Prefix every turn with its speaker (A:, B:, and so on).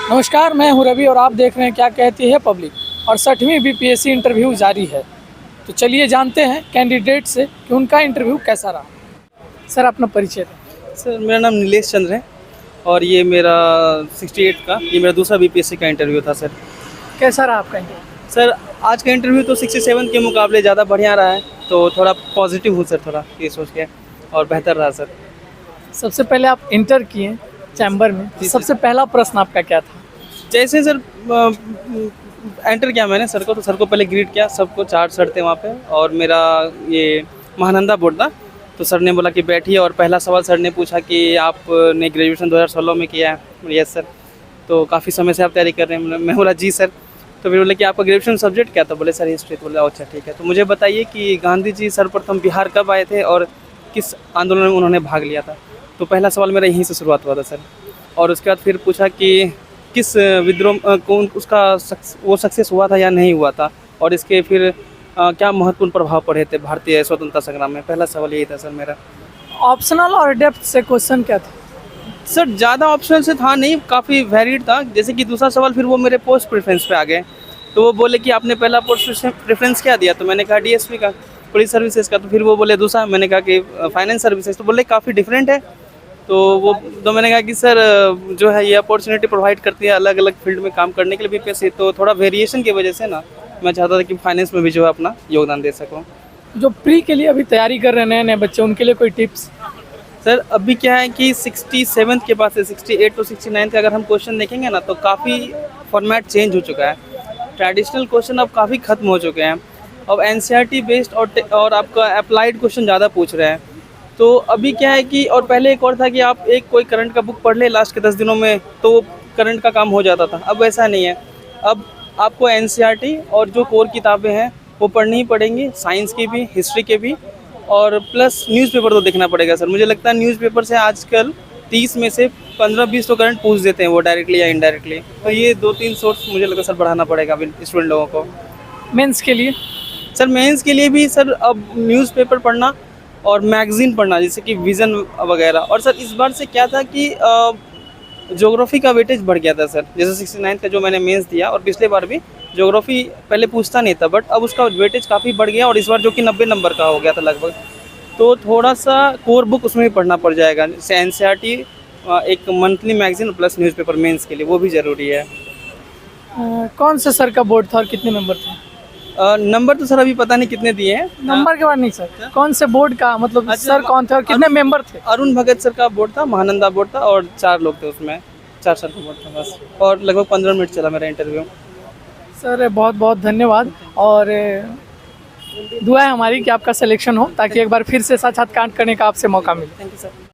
A: नमस्कार, मैं हूं रवि और आप देख रहे हैं क्या कहती है पब्लिक। और 6वीं बीपीएससी इंटरव्यू जारी है, तो चलिए जानते हैं कैंडिडेट से कि उनका इंटरव्यू कैसा रहा। सर, अपना परिचय दें।
B: सर, मेरा नाम नीलेश चंद्र है और ये मेरा 68 का ये मेरा दूसरा बीपीएससी का इंटरव्यू था सर।
A: कैसा रहा आपका इंटरव्यू?
B: सर, आज का इंटरव्यू तो 67 के मुकाबले ज़्यादा बढ़िया रहा है, तो थोड़ा पॉजिटिव हूँ सर, थोड़ा ये सोच के, और बेहतर रहा सर।
A: सबसे पहले आप इंटर किए चैम्बर में, सबसे पहला प्रश्न आपका क्या था?
B: जैसे सर एंटर किया मैंने सर को, तो सर को पहले ग्रीट किया, सबको 4 सर थे वहाँ पे, और मेरा ये महानंदा बोर्ड था। तो सर ने बोला कि बैठिए, और पहला सवाल सर ने पूछा कि आपने ग्रेजुएशन 2016 में किया है। Yes sir. तो काफ़ी समय से आप तैयारी कर रहे हैं? मैं बोला जी सर। तो फिर बोले कि आपका ग्रेजुएशन सब्जेक्ट क्या था? बोले सर हिस्ट्री। तो बोले अच्छा ठीक है। तो मुझे बताइए कि गांधी जी सर्वप्रथम बिहार कब आए थे और किस आंदोलन में उन्होंने भाग लिया था? तो पहला सवाल मेरा यहीं से शुरुआत हुआ था सर। और उसके बाद फिर पूछा कि किस विद्रोह कौन उसका वो सक्सेस हुआ था या नहीं हुआ था, और इसके फिर क्या महत्वपूर्ण प्रभाव पड़े थे भारतीय स्वतंत्रता संग्राम में? पहला सवाल यही था सर मेरा।
A: ऑप्शनल और डेप्थ से क्वेश्चन क्या था?
B: सर, ज़्यादा ऑप्शनल से था नहीं, काफ़ी वेरिड था। जैसे कि दूसरा सवाल फिर वो मेरे पोस्ट प्रेफरेंस पे आ गए, तो वो बोले कि आपने पहला पोस्ट प्रेफरेंस क्या दिया? तो मैंने कहा डीएसपी का, पुलिस सर्विसेज का। तो फिर वो बोले दूसरा, मैंने कहा कि फाइनेंस सर्विसेज। तो बोले काफ़ी डिफरेंट है। तो मैंने कहा कि सर जो है ये अपॉर्चुनिटी प्रोवाइड करती है अलग अलग फील्ड में काम करने के लिए बीपीएससी, तो थोड़ा वेरिएशन की वजह से ना मैं चाहता था कि फाइनेंस में भी जो है अपना योगदान दे सकूँ।
A: जो प्री के लिए अभी तैयारी कर रहे हैं नए नए बच्चे, उनके लिए कोई टिप्स?
B: सर, अभी क्या है कि 67 के बाद से 68 to 69 का अगर हम क्वेश्चन देखेंगे ना, तो काफ़ी फॉर्मेट चेंज हो चुका है। ट्रेडिशनल क्वेश्चन अब काफ़ी खत्म हो चुके हैं। अब एनसीईआरटी बेस्ड और आपका अप्लाइड क्वेश्चन ज़्यादा पूछ रहे हैं। तो अभी क्या है कि, और पहले एक और था कि आप एक कोई करंट का बुक पढ़ ले लास्ट के 10 दिनों में, तो करंट का काम हो जाता था। अब ऐसा नहीं है। अब आपको एनसीईआरटी और जो कोर किताबें हैं वो पढ़नी ही पड़ेंगी, साइंस की भी, हिस्ट्री के भी, और प्लस न्यूज़पेपर तो देखना पड़ेगा सर। मुझे लगता है न्यूज़पेपर से आजकल 30 में से 15-20 तो करंट पूछ देते हैं वो, डायरेक्टली या इनडायरेक्टली। तो ये 2-3 सोर्स मुझे लगता है सर बढ़ाना पड़ेगा स्टूडेंट लोगों को।
A: मेंस के लिए?
B: सर, मेंस के लिए भी सर अब न्यूज़पेपर पढ़ना और मैगज़ीन पढ़ना, जैसे कि विज़न वगैरह। और सर इस बार से क्या था कि ज्योग्राफी का वेटेज बढ़ गया था सर। जैसे 69 का जो मैंने मेंस दिया, और पिछले बार भी ज्योग्राफी पहले पूछता नहीं था, बट अब उसका वेटेज काफ़ी बढ़ गया, और इस बार जो कि 90 नंबर का हो गया था लगभग। तो थोड़ा सा कोर बुक उसमें भी पढ़ना पड़ जाएगा, जैसे एनसीईआरटी, एक monthly magazine plus newspaper mains के लिए, वो भी ज़रूरी है।
A: कौन से सर का बोर्ड था और कितने नंबर थे?
B: नंबर तो सर अभी पता नहीं कितने दिए हैं।
A: नंबर के बाद नहीं सर, कौन से बोर्ड का, मतलब
B: अच्छा,
A: सर कौन थे और कितने मेंबर थे?
B: अरुण भगत सर का बोर्ड था, महानंदा बोर्ड था, और 4 लोग थे उसमें, 4 सर का बोर्ड था बस। और लगभग 15 मिनट चला मेरा इंटरव्यू।
A: सर बहुत बहुत धन्यवाद, और दुआ है हमारी कि आपका सिलेक्शन हो, ताकि एक बार फिर से साक्षात्कार करने का आपसे मौका मिले।
B: Thank you sir.